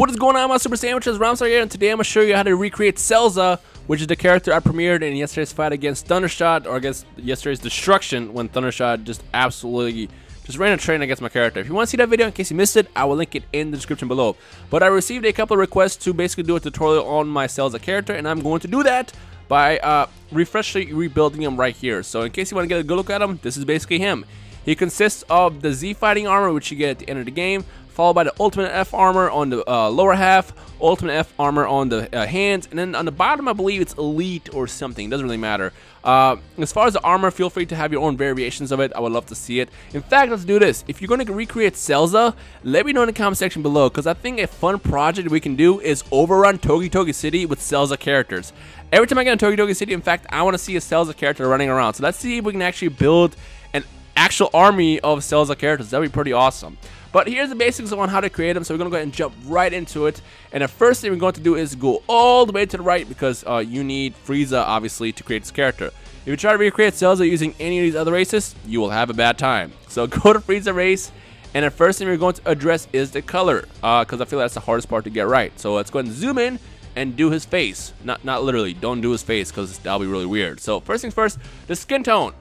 What is going on, my super sandwiches? Rhymestyle here, and today I'm going to show you how to recreate Cellza, which is the character I premiered in yesterday's fight against Thundershot, or against yesterday's destruction when Thundershot just absolutely ran a train against my character. If you want to see that video, in case you missed it, I will link it in the description below. But I received a couple of requests to basically do a tutorial on my Cellza character, and I'm going to do that by refreshing, rebuilding him right here. So in case you want to get a good look at him, this is basically him. He consists of the Z fighting armor, which you get at the end of the game, followed by the ultimate F armor on the lower half, ultimate F armor on the hands, and then on the bottom I believe it's elite or something. It doesn't really matter. As far as the armor, feel free to have your own variations of it. I would love to see it. In fact, let's do this. If you're going to recreate Cellza, let me know in the comment section below, because I think a fun project we can do is overrun Toki Toki City with Cellza characters. Every time I get in Toki Toki City, in fact, I want to see a Cellza character running around. So let's see if we can actually build an actual army of Cellza characters. That'd be pretty awesome. But here's the basics on how to create them, so we're going to go ahead and jump right into it. And the first thing we're going to do is go all the way to the right, because you need Frieza, obviously, to create this character. If you try to recreate Cellza using any of these other races, you will have a bad time. So go to Frieza race, and the first thing we're going to address is the color, because I feel that's the hardest part to get right. So let's go ahead and zoom in and do his face. Not literally, don't do his face, because that'll be really weird. So first things first, the skin tone.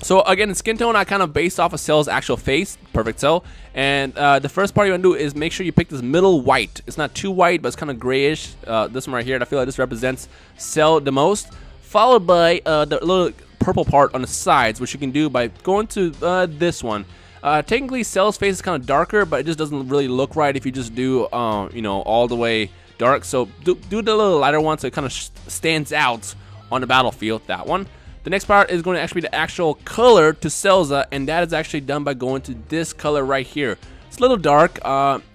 So again, the skin tone I kind of based off of Cell's actual face, perfect Cell. And the first part you want to do is make sure you pick this middle white. It's not too white, but it's kind of grayish. This one right here, and I feel like this represents Cell the most. Followed by the little purple part on the sides, which you can do by going to this one. Technically, Cell's face is kind of darker, but it just doesn't really look right if you just do, you know, all the way dark. So do the little lighter one so it kind of stands out on the battlefield. That one. The next part is going to actually be the actual color to Cellza, and that is actually done by going to this color right here. It's a little dark.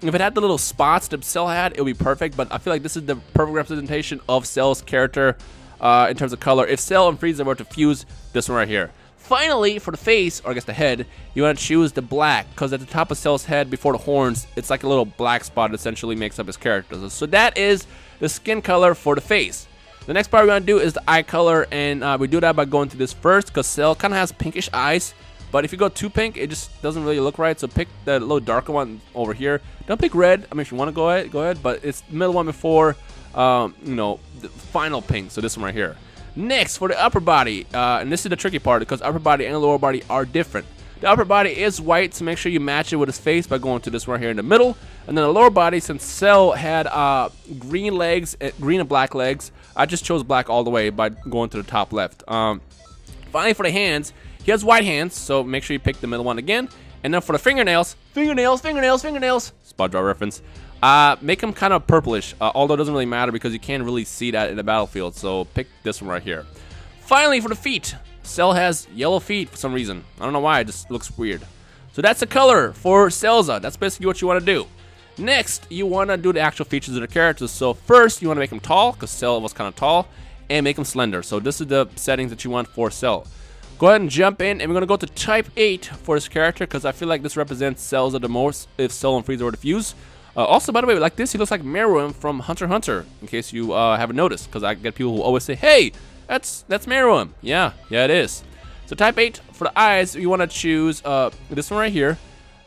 If it had the little spots that Cell had, it would be perfect, but I feel like this is the perfect representation of Cell's character in terms of color. If Cell and Frieza were to fuse, this one right here. Finally, for the face, or I guess the head, you want to choose the black, because at the top of Cell's head, before the horns, it's like a little black spot that essentially makes up his character. So that is the skin color for the face. The next part we're going to do is the eye color, and we do that by going to this first, because Cell kind of has pinkish eyes, but if you go too pink, it just doesn't really look right. So pick the little darker one over here. Don't pick red. I mean, if you want to go ahead, but it's the middle one before, you know, the final pink. So this one right here. Next, for the upper body, and this is the tricky part, because upper body and lower body are different. The upper body is white, so make sure you match it with his face by going to this one here in the middle. And then the lower body, since Cell had green legs, green and black legs, I just chose black all the way by going to the top left. Finally, for the hands, he has white hands, so make sure you pick the middle one again. And then for the fingernails, SpongeBob reference, make them kind of purplish, although it doesn't really matter because you can't really see that in the battlefield, so pick this one right here. Finally, for the feet, Cell has yellow feet for some reason. I don't know why, it just looks weird. So that's the color for Cellza. That's basically what you want to do. Next, you want to do the actual features of the characters. So first, you want to make him tall, because Cell was kind of tall, and make him slender. So this is the settings that you want for Cell. Go ahead and jump in, and we're going to go to type 8 for this character, because I feel like this represents Cellza the most if Cell and Frieza were to fuse. Also, by the way, like this, he looks like Meruem from Hunter x Hunter, in case you haven't noticed, because I get people who always say, hey, that's Meruem. Yeah, it is. So type 8 for the eyes, you want to choose this one right here.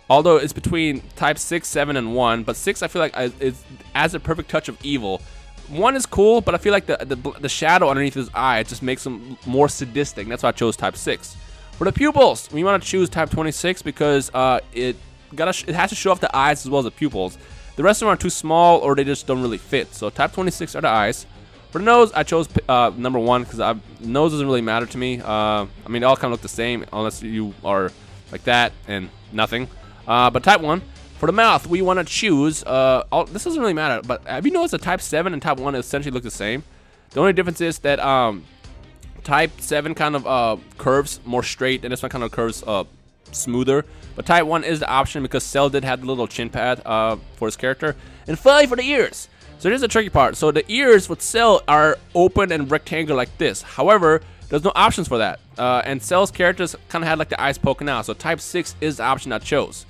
Although it's between type 6, 7, and 1, but 6 I feel like it adds a perfect touch of evil. 1 is cool, but I feel like the shadow underneath his eye just makes him more sadistic. That's why I chose type 6. For the pupils, we want to choose type 26 because it has to show off the eyes as well as the pupils. The rest of them are too small, or they just don't really fit. So type 26 are the eyes. For the nose, I chose number 1 because nose doesn't really matter to me. I mean, they all kind of look the same unless you are like that and nothing. But type 1. For the mouth, we want to choose, this doesn't really matter, but have you noticed that type 7 and type 1 essentially look the same? The only difference is that type 7 kind of curves more straight, and this one kind of curves smoother. But type 1 is the option because Cell did have the little chin pad for his character. And finally, for the ears. So here's the tricky part. So the ears with Cell are open and rectangular like this. However, there's no options for that. And Cell's characters kind of had like the eyes poking out. So type 6 is the option I chose.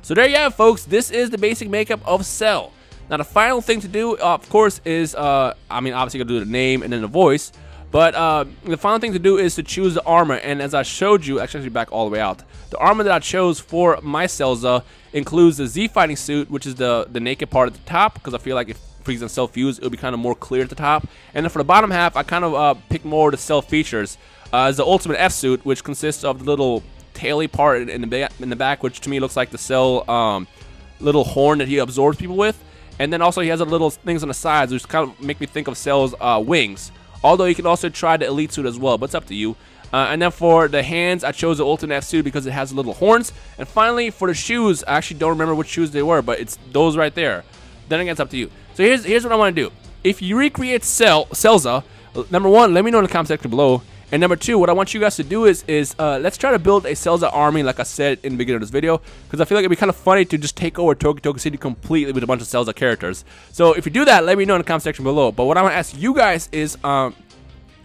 So there you have it, folks. This is the basic makeup of Cell. Now the final thing to do, of course, is, I mean, obviously you gotta do the name and then the voice. But the final thing to do is to choose the armor, and as I showed you, actually back all the way out, the armor that I chose for my Cellza includes the Z fighting suit, which is the naked part at the top, because I feel like if Frieza and Cell fuse, it would be kind of more clear at the top. And then for the bottom half, I kind of picked more of the Cell features. Is the ultimate F suit, which consists of the little taily part in the back, which to me looks like the Cell little horn that he absorbs people with. And then also he has a little things on the sides, which kind of make me think of Cell's wings. Although you can also try the elite suit as well, but it's up to you. And then for the hands, I chose the ultimate F suit because it has little horns. And finally, for the shoes, I actually don't remember which shoes they were, but it's those right there. Then again, it's up to you. So here's what I want to do. If you recreate Cellza, number one, let me know in the comment section below. And number two, what I want you guys to do is let's try to build a Cellza army, like I said in the beginning of this video, because I feel like it'd be kind of funny to just take over Toki Toki City completely with a bunch of Cellza characters. So if you do that, let me know in the comment section below. But what I want to ask you guys is,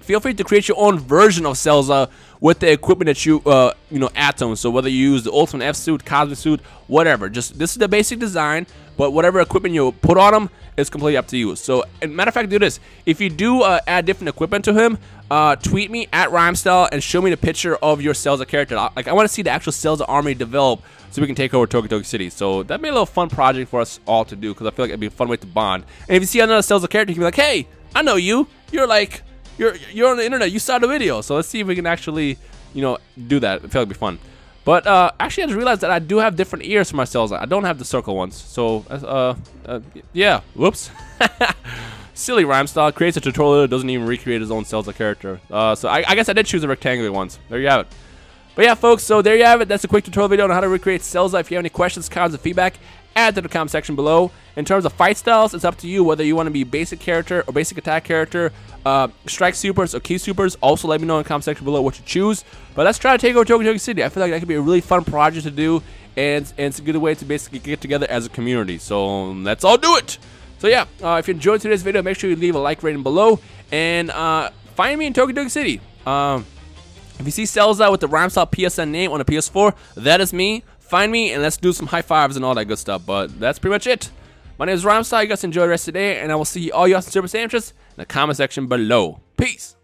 feel free to create your own version of Cellza with the equipment that you add to them. So whether you use the ultimate F suit, cosmic suit, whatever. Just this is the basic design, but whatever equipment you put on them is completely up to you. So, and matter of fact, do this. If you do add different equipment to him, tweet me at Rhymestyle and show me the picture of your Cellza character. Like, I want to see the actual Cellza army develop so we can take over Toki Toki City. So that'd be a little fun project for us all to do, because I feel like it'd be a fun way to bond. And if you see another Cellza character, you can be like, hey, I know you. You're like, you're on the internet. You saw the video. So let's see if we can actually, do that. I feel like it'd be fun. But actually, I just realized that I do have different ears for my Cellza. I don't have the circle ones. So yeah. Whoops. Silly Rhymestyle creates a tutorial that doesn't even recreate his own Cellza character. So I guess I did choose the rectangular ones. There you have it. But yeah, folks, so there you have it. That's a quick tutorial video on how to recreate Cellza. If you have any questions, comments, and feedback, add to the comment section below. In terms of fight styles, it's up to you whether you want to be basic character or basic attack character, strike supers or key supers. Also, let me know in the comment section below what you choose. But let's try to take over Toki Toki City. I feel like that could be a really fun project to do, and it's a good way to basically get together as a community. So let's all do it. So yeah, if you enjoyed today's video, make sure you leave a like rating below, and find me in Toki Toki City. If you see Cellza with the Rhymestyle PSN name on the PS4, that is me. Find me and let's do some high fives and all that good stuff. But that's pretty much it. My name is Rhymestyle. You guys enjoy the rest of the day, and I will see all you awesome super sandwiches in the comment section below. Peace.